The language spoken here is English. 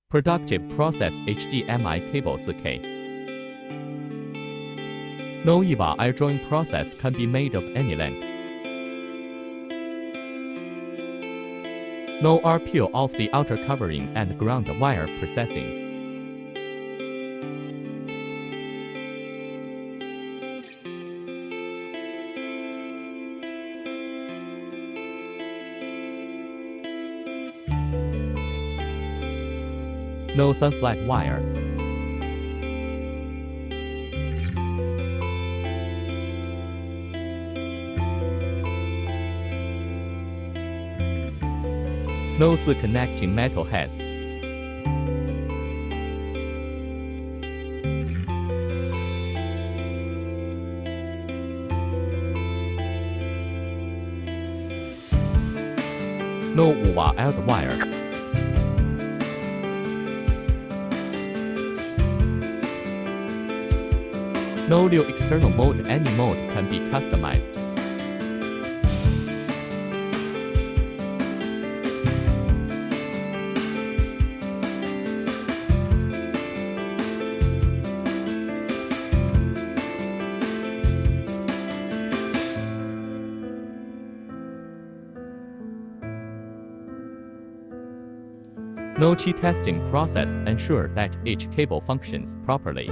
Productive process HDMI cable 4K. No EVA air drawing process can be made of any length. No peel of the outer covering and ground wire processing. No sunflag wire. No connecting metal heads. No UV wire. No new external mode. Any mode can be customized. No chi testing process ensure that each cable functions properly.